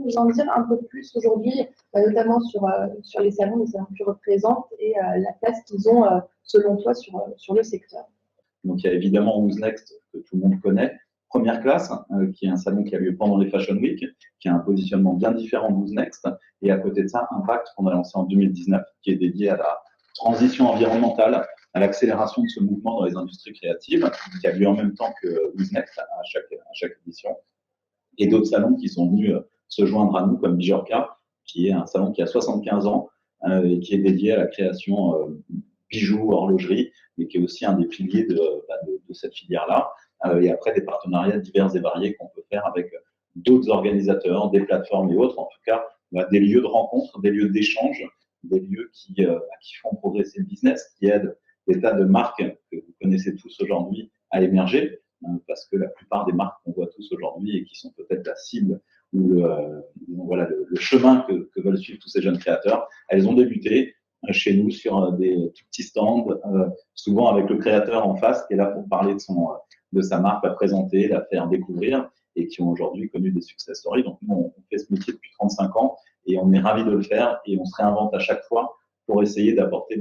nous en dire un peu plus aujourd'hui, notamment sur les salons que tu représentes et la place qu'ils ont, selon toi, sur le secteur? Donc, il y a évidemment Who's Next, que tout le monde connaît. Première classe, qui est un salon qui a lieu pendant les Fashion Week, qui a un positionnement bien différent de Who's Next. Et à côté de ça, Impact, qu'on a lancé en 2019, qui est dédié à la transition environnementale, à l'accélération de ce mouvement dans les industries créatives, qui a lieu en même temps que Who's Next à chaque édition. Et d'autres salons qui sont venus se joindre à nous, comme Bijorka, qui est un salon qui a 75 ans et qui est dédié à la création bijoux, horlogerie, mais qui est aussi un des piliers de cette filière-là. Et après, des partenariats divers et variés qu'on peut faire avec d'autres organisateurs, des plateformes et autres. En tout cas, des lieux de rencontre, des lieux d'échange, des lieux qui font progresser le business, qui aident des tas de marques que vous connaissez tous aujourd'hui à émerger, parce que la plupart des marques qu'on voit tous aujourd'hui et qui sont peut-être la cible ou le chemin que veulent suivre tous ces jeunes créateurs, elles ont débuté chez nous sur des tout petits stands, souvent avec le créateur en face qui est là pour parler de sa marque, la présenter, la faire découvrir, et qui ont aujourd'hui connu des success stories. Donc nous, on fait ce métier depuis 35 ans et on est ravis de le faire et on se réinvente à chaque fois pour essayer d'apporter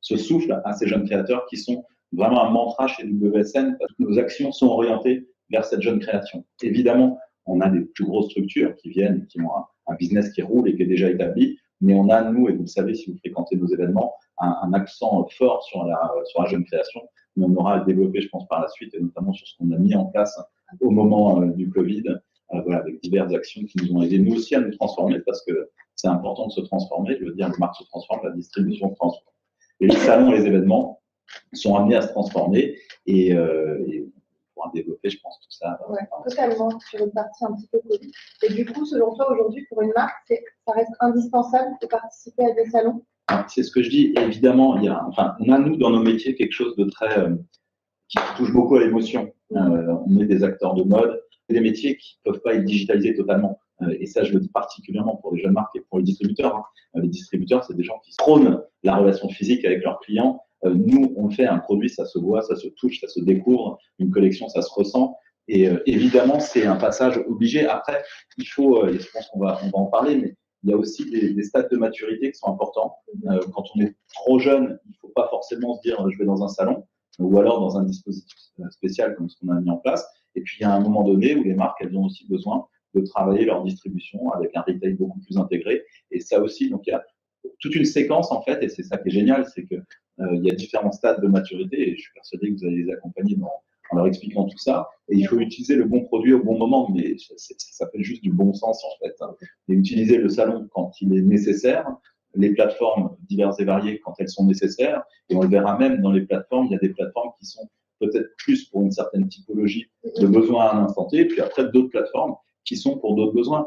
ce souffle à ces jeunes créateurs qui sont vraiment un mantra chez WSN, parce que nos actions sont orientées vers cette jeune création. Évidemment, on a des plus grosses structures qui viennent, qui ont un business qui roule et qui est déjà établi, mais on a, nous, et vous le savez si vous fréquentez nos événements, un accent fort sur la jeune création, mais on aura à développer, je pense, par la suite, et notamment sur ce qu'on a mis en place au moment du Covid, avec diverses actions qui nous ont aidés, nous aussi, à nous transformer, parce que c'est important de se transformer. Je veux dire, les marques se transforment, la distribution se transforme. Et les salons et les événements sont amenés à se transformer et on pourra développer, je pense, tout ça. Ouais, totalement, sur une partie un petit peu Covid. Et du coup, selon toi, aujourd'hui, pour une marque, ça reste indispensable de participer à des salons? C'est ce que je dis. Évidemment, on a, nous, dans nos métiers, quelque chose de très qui touche beaucoup à l'émotion. On est des acteurs de mode, des métiers qui ne peuvent pas être digitalisés totalement. Et ça, je le dis particulièrement pour les jeunes marques et pour les distributeurs. Les distributeurs, c'est des gens qui prônent la relation physique avec leurs clients. Nous, on fait un produit, ça se voit, ça se touche, ça se découvre. Une collection, ça se ressent. Et évidemment, c'est un passage obligé. Après, il faut, et je pense qu'on va en parler, mais il y a aussi des stades de maturité qui sont importants. Quand on est trop jeune, il ne faut pas forcément se dire je vais dans un salon ou alors dans un dispositif spécial comme ce qu'on a mis en place. Et puis, il y a un moment donné où les marques, elles ont aussi besoin de travailler leur distribution avec un retail beaucoup plus intégré. Et ça aussi, donc il y a toute une séquence en fait, et c'est ça qui est génial, c'est que il y a différents stades de maturité, et je suis persuadé que vous allez les accompagner en leur expliquant tout ça. Et il faut utiliser le bon produit au bon moment, mais ça s'appelle juste du bon sens en fait. Et utiliser le salon quand il est nécessaire, les plateformes diverses et variées quand elles sont nécessaires, et on le verra même dans les plateformes, il y a des plateformes qui sont peut-être plus pour une certaine typologie de besoins à un instant T, puis après d'autres plateformes qui sont pour d'autres besoins.